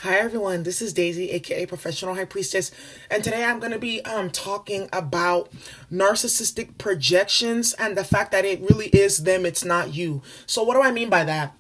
Hi everyone, this is Daisy, aka Professional High Priestess, and today I'm going to be talking about narcissistic projections and the fact that it really is them, it's not you. So what do I mean by that?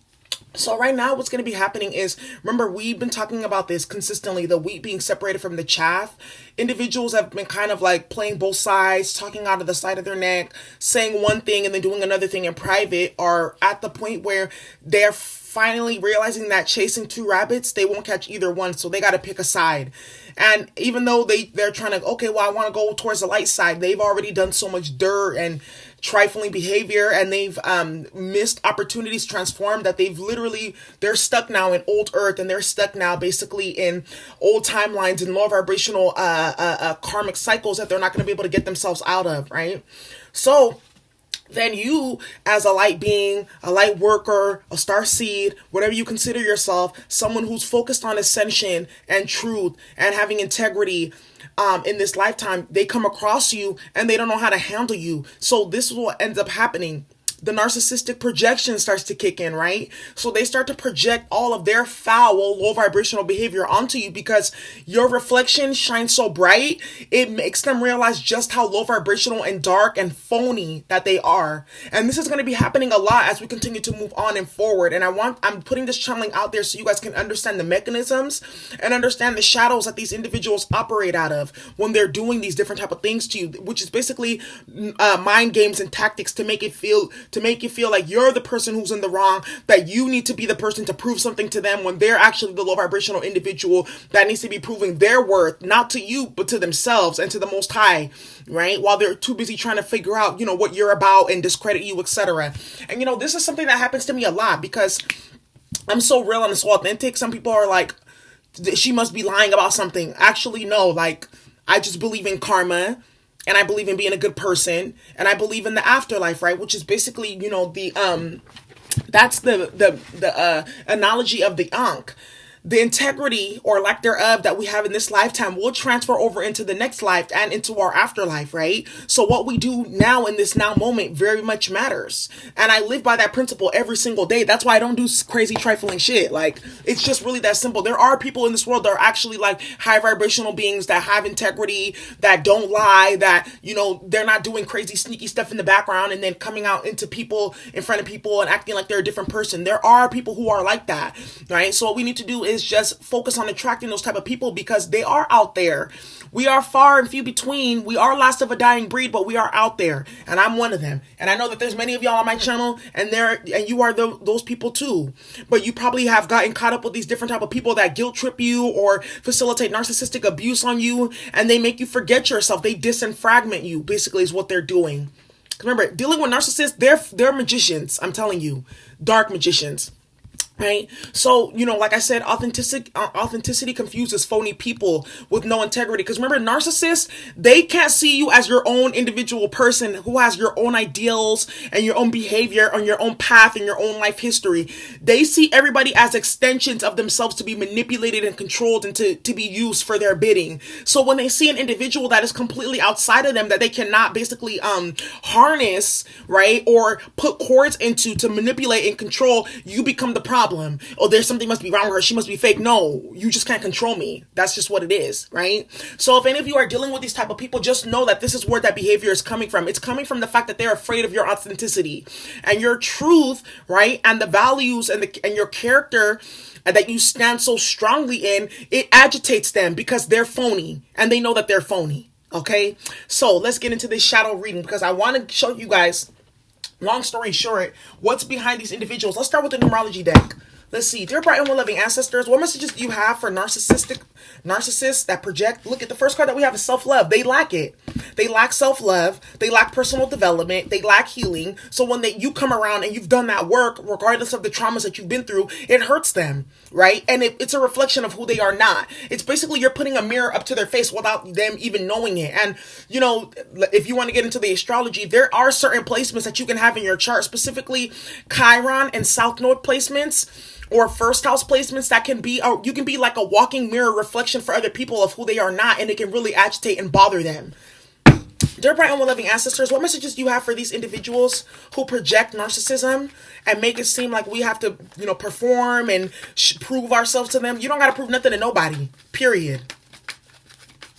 So right now what's going to be happening is, remember, we've been talking about this consistently, the wheat being separated from the chaff. Individuals have been kind of like playing both sides, talking out of the side of their neck, saying one thing and then doing another thing in private, are at the point where they're finally realizing that chasing two rabbits, they won't catch either one, so they got to pick a side. And even though they're trying to, okay, well, I want to go towards the light side, they've already done so much dirt and trifling behavior, and they've missed opportunities to transform, that they're stuck now in old earth, and they're stuck now basically in old timelines and low vibrational karmic cycles that they're not going to be able to get themselves out of, right? So then you, as a light being, a light worker, a star seed, whatever you consider yourself, someone who's focused on ascension and truth and having integrity, in this lifetime, they come across you and they don't know how to handle you. So this is what ends up happening. The narcissistic projection starts to kick in, right? So they start to project all of their foul, low vibrational behavior onto you because your reflection shines so bright, it makes them realize just how low vibrational and dark and phony that they are. And this is going to be happening a lot as we continue to move on and forward. And I'm putting this channeling out there so you guys can understand the mechanisms and understand the shadows that these individuals operate out of when they're doing these different type of things to you, which is basically mind games and tactics to make you feel like you're the person who's in the wrong, that you need to be the person to prove something to them when they're actually the low vibrational individual that needs to be proving their worth, not to you, but to themselves and to the Most High, right? While they're too busy trying to figure out, what you're about and discredit you, etc. And, this is something that happens to me a lot because I'm so real and so authentic. Some people are like, she must be lying about something. Actually, no, like, I just believe in karma, and I believe in being a good person, and I believe in the afterlife, right? Which is basically, that's the analogy of the Ankh. The integrity or lack thereof that we have in this lifetime will transfer over into the next life and into our afterlife, right? So what we do now in this now moment very much matters. And I live by that principle every single day. That's why I don't do crazy trifling shit. Like, it's just really that simple. There are people in this world that are actually like high vibrational beings that have integrity, that don't lie, that, they're not doing crazy sneaky stuff in the background and then coming out into people, in front of people, and acting like they're a different person. There are people who are like that, right? So what we need to do is just focus on attracting those type of people because they are out there. We are far and few between. We are last of a dying breed, but we are out there, and I'm one of them. And I know that there's many of y'all on my channel, and you are those people too. But you probably have gotten caught up with these different type of people that guilt trip you or facilitate narcissistic abuse on you, and they make you forget yourself. They disenfragment you. Basically, is what they're doing. Remember, dealing with narcissists, they're magicians. I'm telling you, dark magicians. Right? So, like I said, authenticity confuses phony people with no integrity. Because remember, narcissists, they can't see you as your own individual person who has your own ideals and your own behavior on your own path and your own life history. They see everybody as extensions of themselves to be manipulated and controlled and to be used for their bidding. So when they see an individual that is completely outside of them, that they cannot basically harness, right, or put cords into to manipulate and control, you become the problem. Oh, there's something must be wrong with her. She must be fake. No, you just can't control me. That's just what it is, right? So if any of you are dealing with these type of people, just know that this is where that behavior is coming from. It's coming from the fact that they're afraid of your authenticity and your truth, right? And the values and your character that you stand so strongly in. It agitates them because they're phony and they know that they're phony. Okay, so let's get into this shadow reading because I want to show you guys, long story short, what's behind these individuals. Let's start with the numerology deck. Let's see. Dear bright and well-loving ancestors, what messages do you have for narcissists that project? Look at the first card that we have is self-love. They lack it. They lack self-love. They lack personal development. They lack healing. So when you come around and you've done that work, regardless of the traumas that you've been through, it hurts them, right? And it's a reflection of who they are not. It's basically you're putting a mirror up to their face without them even knowing it. And, if you want to get into the astrology, there are certain placements that you can have in your chart, specifically Chiron and South Node placements, or first house placements that can be, or you can be like a walking mirror reflection for other people of who they are not, and it can really agitate and bother them. Dear bright and well-loving ancestors, what messages do you have for these individuals who project narcissism and make it seem like we have to, perform and prove ourselves to them? You don't got to prove nothing to nobody, period.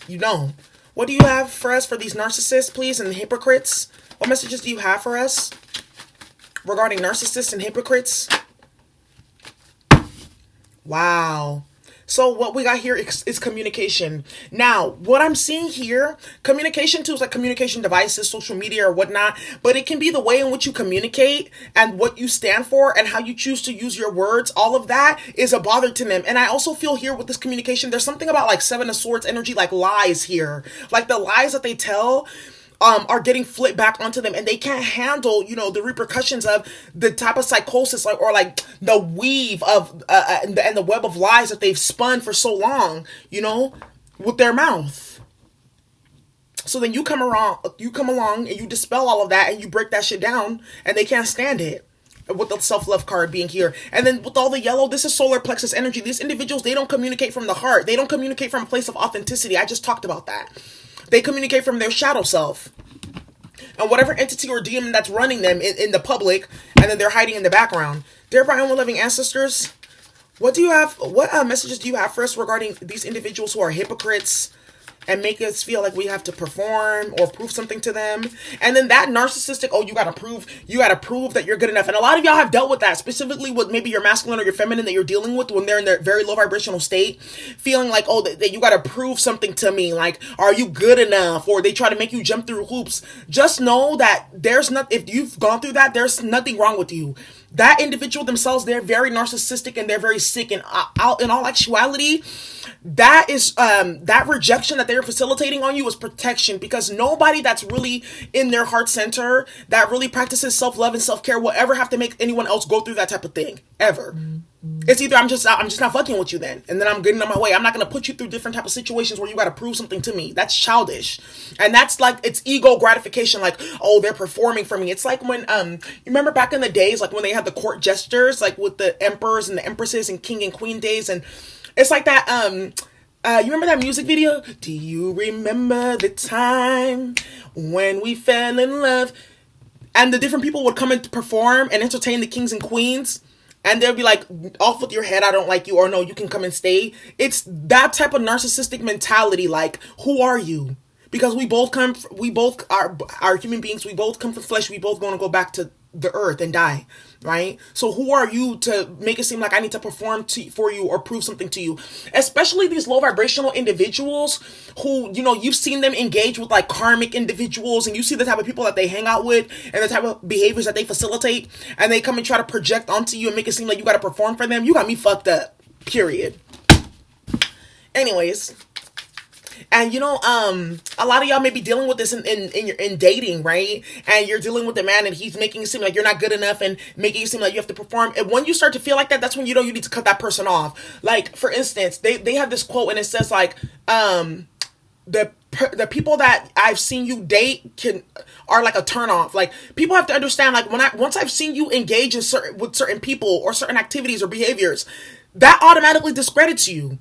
You don't. What do you have for us for these narcissists, please, and the hypocrites? What messages do you have for us regarding narcissists and hypocrites? Wow. So what we got here is communication. Now, what I'm seeing here, communication tools like communication devices, social media or whatnot, but it can be the way in which you communicate and what you stand for and how you choose to use your words. All of that is a bother to them. And I also feel here with this communication, there's something about like Seven of Swords energy, like lies here. Like the lies that they tell are getting flipped back onto them, and they can't handle, the repercussions of the type of psychosis or the weave of and the web of lies that they've spun for so long, with their mouth. So then you come along and you dispel all of that and you break that shit down, and they can't stand it. With the self-love card being here. And then with all the yellow, this is solar plexus energy. These individuals, they don't communicate from the heart. They don't communicate from a place of authenticity. I just talked about that. They communicate from their shadow self. And whatever entity or demon that's running them in the public, and then they're hiding in the background. Dear bright and well-loving ancestors, what messages do you have for us regarding these individuals who are hypocrites and make us feel like we have to perform or prove something to them? And then that narcissistic, you gotta prove that you're good enough. And a lot of y'all have dealt with that, specifically with maybe your masculine or your feminine that you're dealing with when they're in their very low vibrational state, feeling like, that you gotta prove something to me, like, are you good enough? Or they try to make you jump through hoops. Just know that if you've gone through that, there's nothing wrong with you. That individual themselves, they're very narcissistic and they're very sick. And in all actuality, that is that rejection that they're facilitating on you is protection, because nobody that's really in their heart center, that really practices self-love and self-care, will ever have to make anyone else go through that type of thing ever. It's either I'm just not fucking with you then, and then I'm getting on my way. I'm not going to put you through different type of situations where you got to prove something to me. That's childish. And that's like, it's ego gratification, like, they're performing for me. It's like when you remember back in the days, like when they had the court jesters, like with the emperors and the empresses and king and queen days, and it's like that you remember that music video? Do you remember the time when we fell in love? And the different people would come in to perform and entertain the kings and queens. And they'll be like, off with your head, I don't like you, or no, you can come and stay. It's that type of narcissistic mentality, like, who are you? Because we both are human beings, we both come from flesh, we both going to go back to the earth and die, right? So who are you to make it seem like I need to perform for you or prove something to you? Especially these low vibrational individuals who, you've seen them engage with like karmic individuals, and you see the type of people that they hang out with and the type of behaviors that they facilitate, and they come and try to project onto you and make it seem like you got to perform for them. You got me fucked up, period. Anyways, and a lot of y'all may be dealing with this in dating, right? And you're dealing with a man and he's making it seem like you're not good enough and making it seem like you have to perform. And when you start to feel like that, that's when you need to cut that person off. Like, for instance, they have this quote and it says like, the people that I've seen you date are like a turnoff. Like, people have to understand, like, once I've seen you engage with certain people or certain activities or behaviors, that automatically discredits you.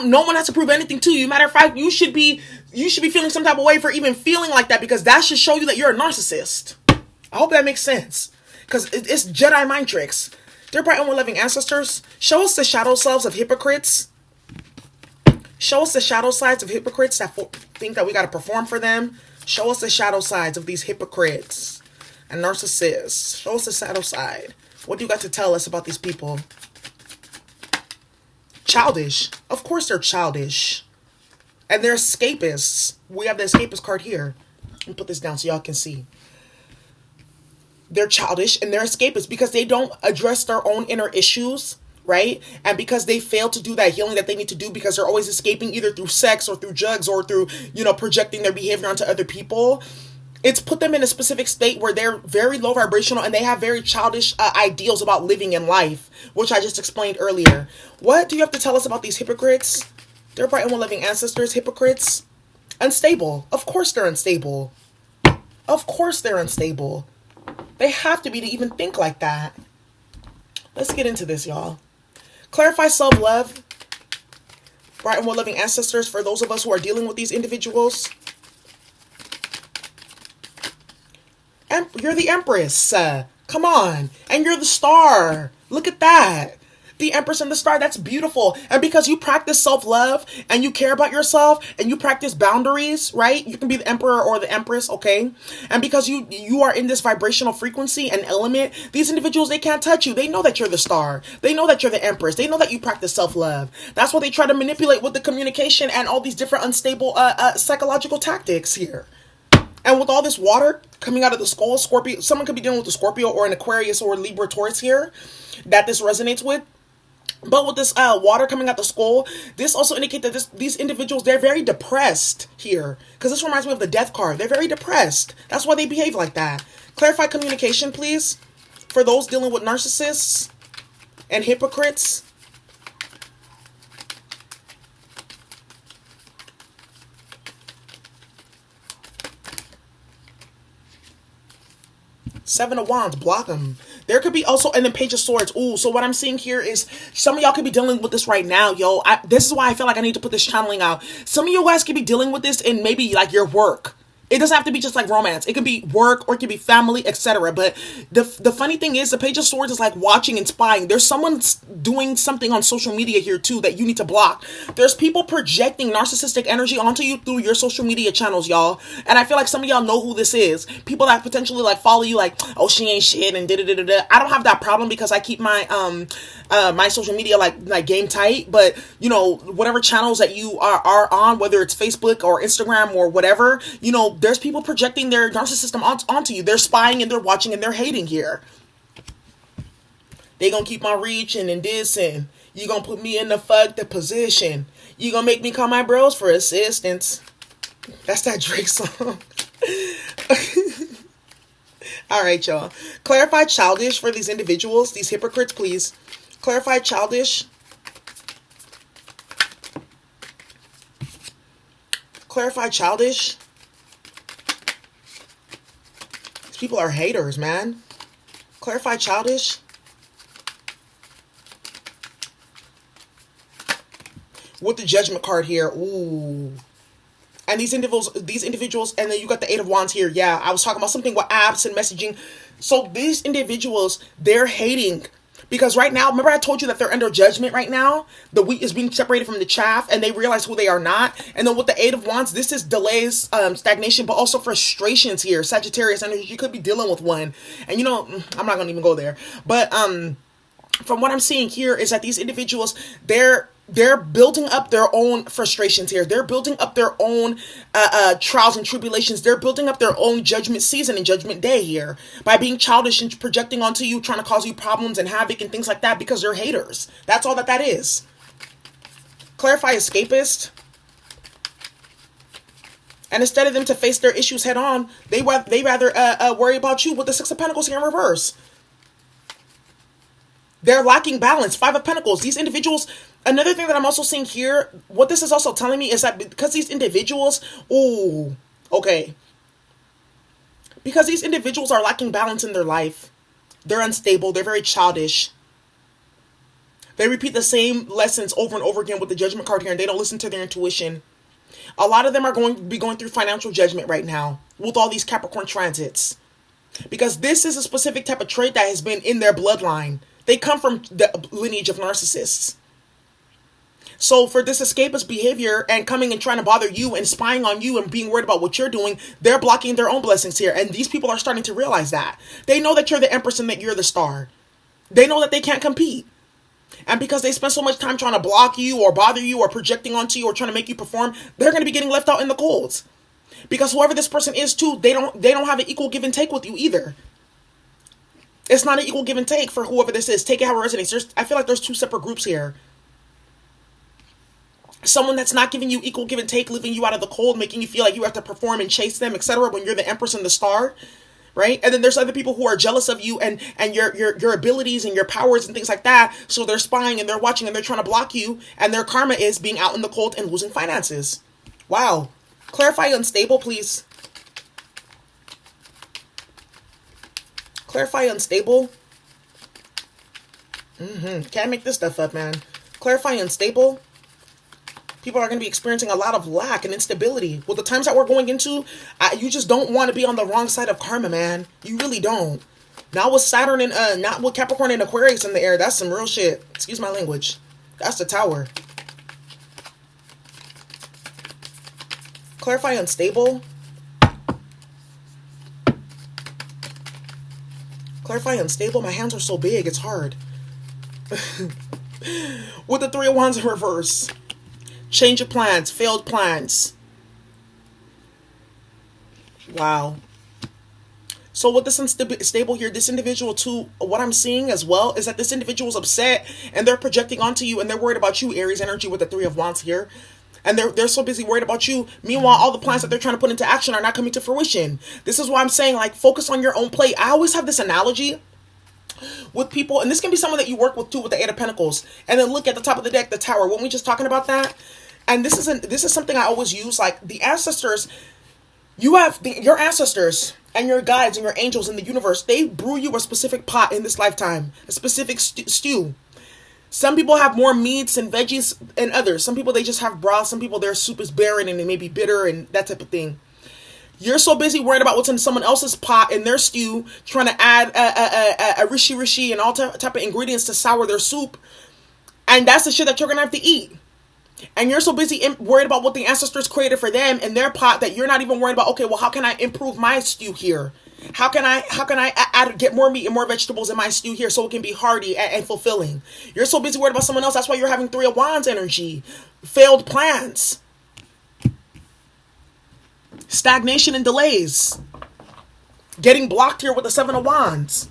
No one has to prove anything to you. Matter of fact, you should be feeling some type of way for even feeling like that, because that should show you that you're a narcissist. I hope that makes sense, because it's Jedi mind tricks. Dear bright and well-loving ancestors, show us the shadow selves of hypocrites. Show us the shadow sides of hypocrites that think that we got to perform for them. Show us the shadow sides of these hypocrites and narcissists. Show us the shadow side. What do you got to tell us about these people? Childish. Of course they're childish. And they're escapists. We have the escapist card here. Let me put this down so y'all can see. They're childish and they're escapists because they don't address their own inner issues, right? And because they fail to do that healing that they need to do, because they're always escaping either through sex or through drugs or through, projecting their behavior onto other people. It's put them in a specific state where they're very low vibrational and they have very childish ideals about living in life, which I just explained earlier. What do you have to tell us about these hypocrites? They're bright and well-loving ancestors, hypocrites. Unstable. Of course they're unstable. Of course they're unstable. They have to be to even think like that. Let's get into this, y'all. Clarify self-love. Bright and well-loving ancestors, for those of us who are dealing with these individuals. You're the Empress. Come on. And you're the star. Look at that. The Empress and the star, that's beautiful. And because you practice self-love and you care about yourself and you practice boundaries, right? You can be the emperor or the empress, okay? And because you are in this vibrational frequency and element, these individuals, they can't touch you. They know that you're the star. They know that you're the empress. They know that you practice self-love. That's why they try to manipulate with the communication and all these different unstable psychological tactics here. And with all this water coming out of the skull, Scorpio, someone could be dealing with a Scorpio or an Aquarius or a Libra Taurus here that this resonates with. But with this water coming out the skull, this also indicates that these individuals, they're very depressed here. Because this reminds me of the death card. They're very depressed. That's why they behave like that. Clarify communication, please. For those dealing with narcissists and hypocrites. Seven of Wands, block them. There could be also, and then Page of Swords. Ooh, so what I'm seeing here is some of y'all could be dealing with this right now, yo. This is why I feel like I need to put this channeling out. Some of you guys could be dealing with this in maybe like your work. It doesn't have to be just like romance. It could be work or it could be family, etc. But the funny thing is the Page of Swords is like watching and spying. There's someone doing something on social media here too that you need to block. There's people projecting narcissistic energy onto you through your social media channels, y'all. And I feel like some of y'all know who this is. People that potentially like follow you like, oh, she ain't shit and da-da-da-da-da. I don't have that problem because I keep my my social media like game tight. But you know, whatever channels that you are on, whether it's Facebook or Instagram or whatever, you know, there's people projecting their narcissism onto you. They're spying and they're watching and they're hating here. They gonna keep my reaching and this, and you gonna put me in the fucked position. You gonna make me call my bros for assistance. That's that Drake song. All right, y'all. Clarify childish for these individuals, these hypocrites, please. Clarify childish. Clarify childish. These people are haters, man. Clarify childish. With the Judgment card here. Ooh. And these individuals, and then you got the Eight of Wands here. Yeah, I was talking about something with apps and messaging. So these individuals, they're hating. Because right now, remember I told you that they're under judgment right now? The wheat is being separated from the chaff, and they realize who they are not. And then with the Eight of Wands, this is delays, stagnation, but also frustrations here. Sagittarius energy, you could be dealing with one. And you know, I'm not going to even go there. But from what I'm seeing here is that these individuals, they're building up their own frustrations here. They're building up their own trials and tribulations. They're building up their own judgment season and judgment day here by being childish and projecting onto you, trying to cause you problems and havoc and things like that because they're haters. That's all that is. Clarify escapist. And instead of them to face their issues head on, they rather worry about you with the Six of Pentacles here in reverse. They're lacking balance. Five of Pentacles. These individuals, another thing that I'm also seeing here, what this is also telling me is that because these individuals, ooh, okay. Because these individuals are lacking balance in their life. They're unstable. They're very childish. They repeat the same lessons over and over again with the Judgment card here, and they don't listen to their intuition. A lot of them are going to be going through financial judgment right now with all these Capricorn transits. Because this is a specific type of trait that has been in their bloodline. They come from the lineage of narcissists. So for this escapist behavior and coming and trying to bother you and spying on you and being worried about what you're doing, they're blocking their own blessings here. And these people are starting to realize that. They know that you're the Empress and that you're the star. They know that they can't compete. And because they spend so much time trying to block you or bother you or projecting onto you or trying to make you perform, they're going to be getting left out in the cold. Because whoever this person is too, they don't have an equal give and take with you either. It's not an equal give and take for whoever this is. Take it how it resonates. I feel like there's two separate groups here. Someone that's not giving you equal give and take, leaving you out of the cold, making you feel like you have to perform and chase them, etc. when you're the Empress and the star, right? And then there's other people who are jealous of you and your abilities and your powers and things like that. So they're spying and they're watching and they're trying to block you. And their karma is being out in the cold and losing finances. Wow. Clarify unstable, please. Clarify unstable. Can't make this stuff up, man. Clarify unstable. People are going to be experiencing a lot of lack and instability. With the times that we're going into, you just don't want to be on the wrong side of karma, man. You really don't. Not with Saturn and not with Capricorn and Aquarius in the air. That's some real shit. Excuse my language. That's the Tower. Clarify unstable. Clarify unstable. My hands are so big, it's hard. With the Three of Wands in reverse. Change of plans. Failed plans. Wow. So with this unstable here, this individual too, what I'm seeing as well is that this individual is upset and they're projecting onto you and they're worried about you, Aries energy with the Three of Wands here. And they're so busy worried about you. Meanwhile, all the plans that they're trying to put into action are not coming to fruition. This is why I'm saying, like, focus on your own plate. I always have this analogy with people, and this can be someone that you work with too, with the Eight of Pentacles. And then look at the top of the deck, the Tower. Weren't we just talking about that? And this is something I always use. Like, the ancestors, you have your ancestors and your guides and your angels in the universe. They brew you a specific pot in this lifetime, a specific stew. Some people have more meats and veggies than others. Some people, they just have broth. Some people, their soup is barren and it may be bitter and that type of thing. You're so busy worried about what's in someone else's pot and their stew, trying to add a rishi and all type of ingredients to sour their soup. And that's the shit that you're going to have to eat. And you're so busy worried about what the ancestors created for them in their pot that you're not even worried about, okay, well, how can I improve my stew here? How can I get more meat and more vegetables in my stew here so it can be hearty and fulfilling? You're so busy worried about someone else. That's why you're having Three of Wands energy. Failed plans. Stagnation and delays. Getting blocked here with the Seven of Wands.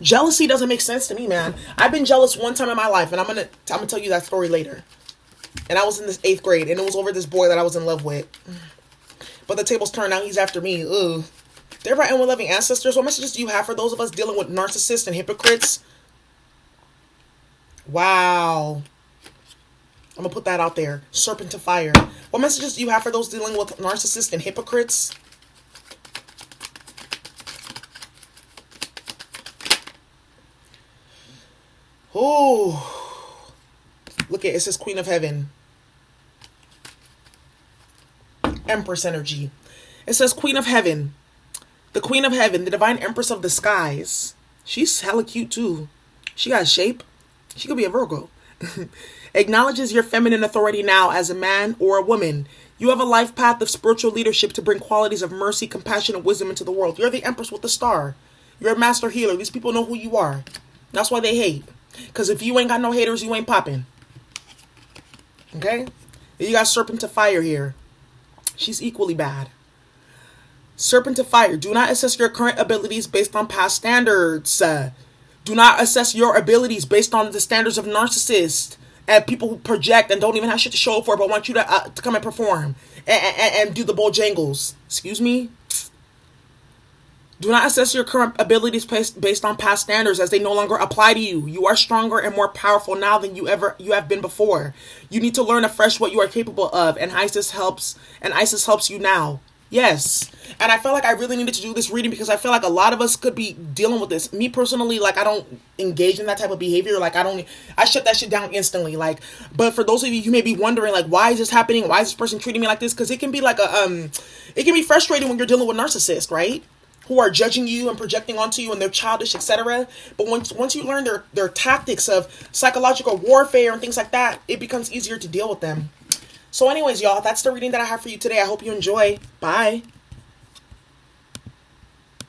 Jealousy doesn't make sense to me, man. I've been jealous one time in my life, and I'm gonna tell you that story later. And I was in this 8th grade, and it was over this boy that I was in love with. But the tables turned out, he's after me. Ugh. Therefore, and with loving ancestors, what messages do you have for those of us dealing with narcissists and hypocrites? Wow. I'm going to put that out there. Serpent to fire. What messages do you have for those dealing with narcissists and hypocrites? Oh. Look at it. It says Queen of Heaven. Empress energy. It says Queen of Heaven. The Queen of Heaven, the Divine Empress of the Skies. She's hella cute too. She got shape. She could be a Virgo. Acknowledges your feminine authority now as a man or a woman. You have a life path of spiritual leadership to bring qualities of mercy, compassion, and wisdom into the world. You're the Empress with the star. You're a master healer. These people know who you are. That's why they hate. Because if you ain't got no haters, you ain't popping. Okay? You got Serpent to Fire here. She's equally bad. Serpent to Fire. Do not assess your current abilities based on past standards. Do not assess your abilities based on the standards of narcissists and people who project and don't even have shit to show for, but want you to come and perform and do the Bojangles. Excuse me? Do not assess your current abilities based on past standards as they no longer apply to you. You are stronger and more powerful now than you have been before. You need to learn afresh what you are capable of, and Isis helps you now. Yes. And I felt like I really needed to do this reading because I feel like a lot of us could be dealing with this. Me personally, like, I don't engage in that type of behavior. Like, I shut that shit down instantly. Like, but for those of you may be wondering, like, why is this happening? Why is this person treating me like this? Because it can be like it can be frustrating when you're dealing with narcissists, right? Who are judging you and projecting onto you and they're childish, etc. But once you learn their tactics of psychological warfare and things like that, it becomes easier to deal with them. So anyways, y'all, that's the reading that I have for you today. I hope you enjoy. Bye.